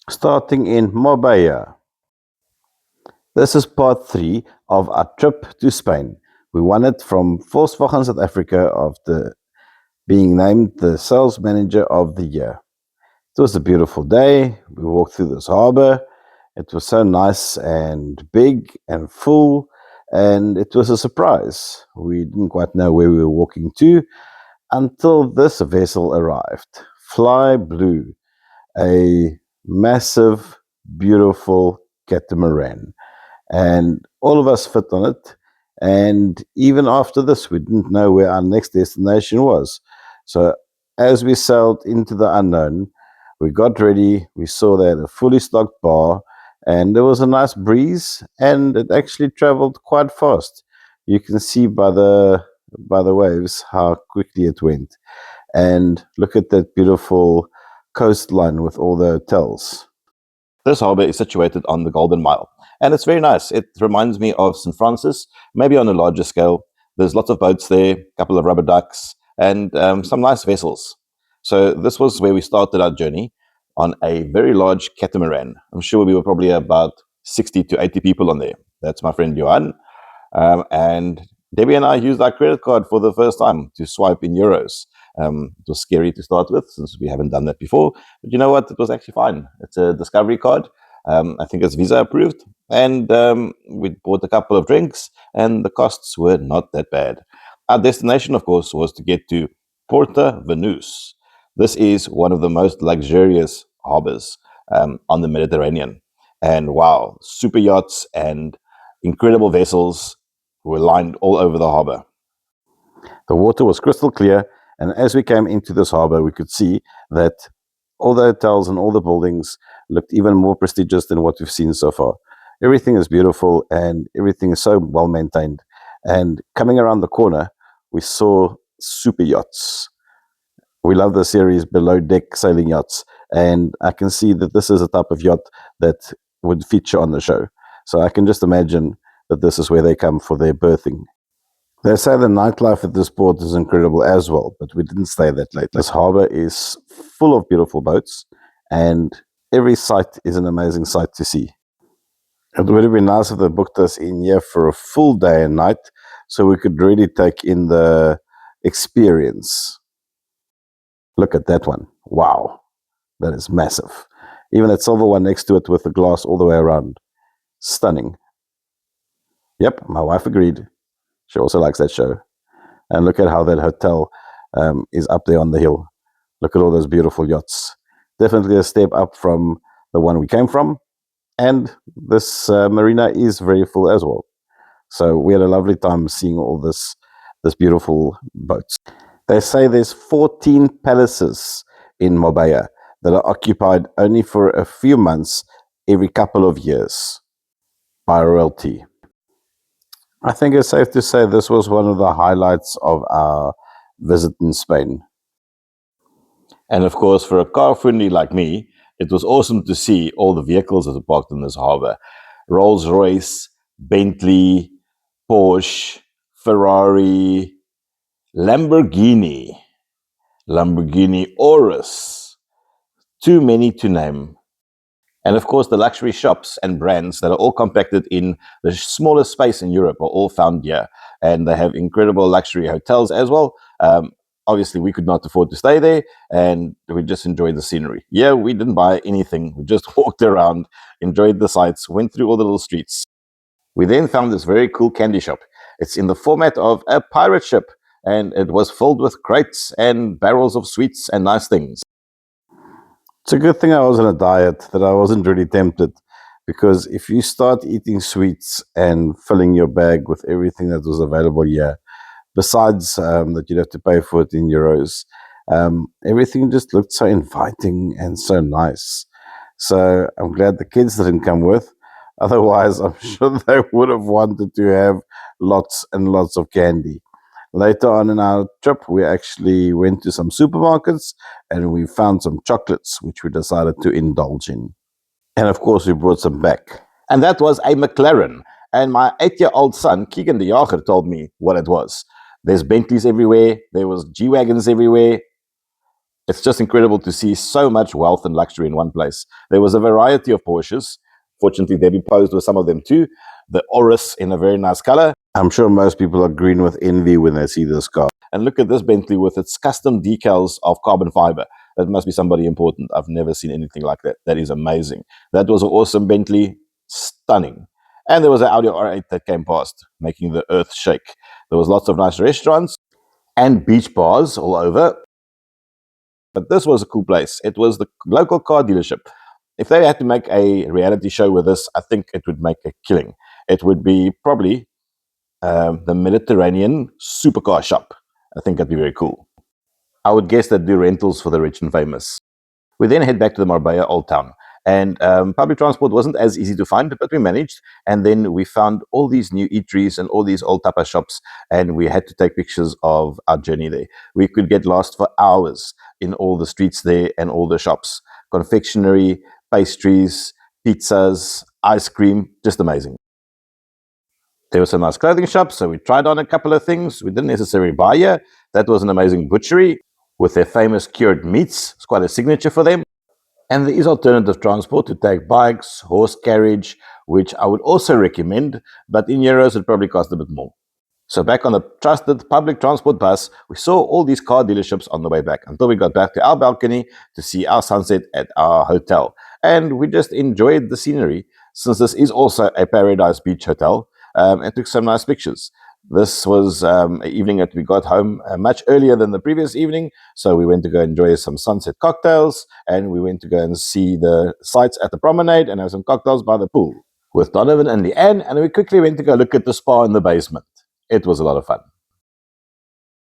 starting in Marbella. This is part 3 of our trip to Spain. We won it from Volkswagen South Africa after being named the sales manager of the year. It was a beautiful day. We walked through this harbor. It was so nice and big and full, and it was a surprise. We didn't quite know where we were walking to until this vessel arrived. Fly Blue, a massive, beautiful catamaran, and all of us fit on it. And even after this, we didn't know where our next destination was. So, as we sailed into the unknown, we got ready. We saw they had a fully stocked bar, and there was a nice breeze, and it actually traveled quite fast. You can see by the waves how quickly it went. And look at that beautiful coastline with all the hotels. This harbour is situated on the Golden Mile, and it's very nice. It reminds me of St. Francis, maybe on a larger scale. There's lots of boats there, a couple of rubber ducks, and some nice vessels. So this was where we started our journey on a very large catamaran. I'm sure we were probably about 60 to 80 people on there. That's my friend Johan. And Debbie and I used our credit card for the first time to swipe in euros. It was scary to start with since we haven't done that before. But you know what? It was actually fine. It's a Discovery card. I think it's Visa approved. And we bought a couple of drinks, and the costs were not that bad. Our destination, of course, was to get to Porta Venus. This is one of the most luxurious harbors on the Mediterranean. And wow, super yachts and incredible vessels were lined all over the harbor. The water was crystal clear, and as we came into this harbor, we could see that all the hotels and all the buildings looked even more prestigious than what we've seen so far. Everything is beautiful and everything is so well maintained. And coming around the corner, we saw super yachts. We love the series Below Deck Sailing Yachts, and I can see that this is a type of yacht that would feature on the show. So I can just imagine that this is where they come for their berthing. They say the nightlife at this port is incredible as well, but we didn't stay that late. This harbor is full of beautiful boats, and every sight is an amazing sight to see. It would have been nice if they booked us in here for a full day and night so we could really take in the experience. Look at that one. Wow, that is massive. Even that silver one next to it with the glass all the way around. Stunning. Yep, my wife agreed. She also likes that show. And look at how that hotel is up there on the hill. Look at all those beautiful yachts. Definitely a step up from the one we came from. And this marina is very full as well. So we had a lovely time seeing all this beautiful boats. They say there's 14 palaces in Marbella that are occupied only for a few months every couple of years by royalty. I think it's safe to say this was one of the highlights of our visit in Spain. And of course, for a car friendly like me, it was awesome to see all the vehicles that are parked in this harbor. Rolls Royce, Bentley, Porsche, Ferrari, Lamborghini, Lamborghini Urus, too many to name. And of course, the luxury shops and brands that are all compacted in the smallest space in Europe are all found here. And they have incredible luxury hotels as well. Obviously, we could not afford to stay there, and we just enjoyed the scenery. Yeah, we didn't buy anything. We just walked around, enjoyed the sights, went through all the little streets. We then found this very cool candy shop. It's in the format of a pirate ship, and it was filled with crates and barrels of sweets and nice things. It's a good thing I was on a diet that I wasn't really tempted, because if you start eating sweets and filling your bag with everything that was available here, besides that you'd have to pay for it in euros, everything just looked so inviting and so nice. So I'm glad the kids didn't come with. Otherwise, I'm sure they would have wanted to have lots and lots of candy. Later on in our trip, we actually went to some supermarkets and we found some chocolates, which we decided to indulge in. And of course, we brought some back. And that was a McLaren. And my 8-year-old son, Keegan the Jager, told me what it was. There's Bentleys everywhere. There was G-Wagons everywhere. It's just incredible to see so much wealth and luxury in one place. There was a variety of Porsches. Fortunately, Debbie posed with some of them too. The Oris in a very nice color. I'm sure most people are green with envy when they see this car. And look at this Bentley with its custom decals of carbon fiber. That must be somebody important. I've never seen anything like that. That is amazing. That was an awesome Bentley. Stunning. And there was an Audi R8 that came past, making the earth shake. There was lots of nice restaurants and beach bars all over. But this was a cool place. It was the local car dealership. If they had to make a reality show with this, I think it would make a killing. It would be probably the Mediterranean supercar shop. I think that'd be very cool. I would guess they'd do rentals for the rich and famous. We then head back to the Marbella Old Town. And public transport wasn't as easy to find, but we managed. And then we found all these new eateries and all these old tapa shops, and we had to take pictures of our journey there. We could get lost for hours in all the streets there and all the shops. Confectionery, pastries, pizzas, ice cream, just amazing. There were some nice clothing shops, so we tried on a couple of things. We didn't necessarily buy here. That was an amazing butchery with their famous cured meats. It's quite a signature for them. And there is alternative transport to take bikes, horse carriage, which I would also recommend, but in euros it probably cost a bit more. So back on the trusted public transport bus, we saw all these car dealerships on the way back until we got back to our balcony to see our sunset at our hotel. And we just enjoyed the scenery, since this is also a Paradise Beach hotel, and took some nice pictures. This was an evening that we got home much earlier than the previous evening, so we went to go enjoy some sunset cocktails, and we went to go and see the sights at the promenade and have some cocktails by the pool with Donovan and Leanne, and we quickly went to go look at the spa in the basement. It was a lot of fun.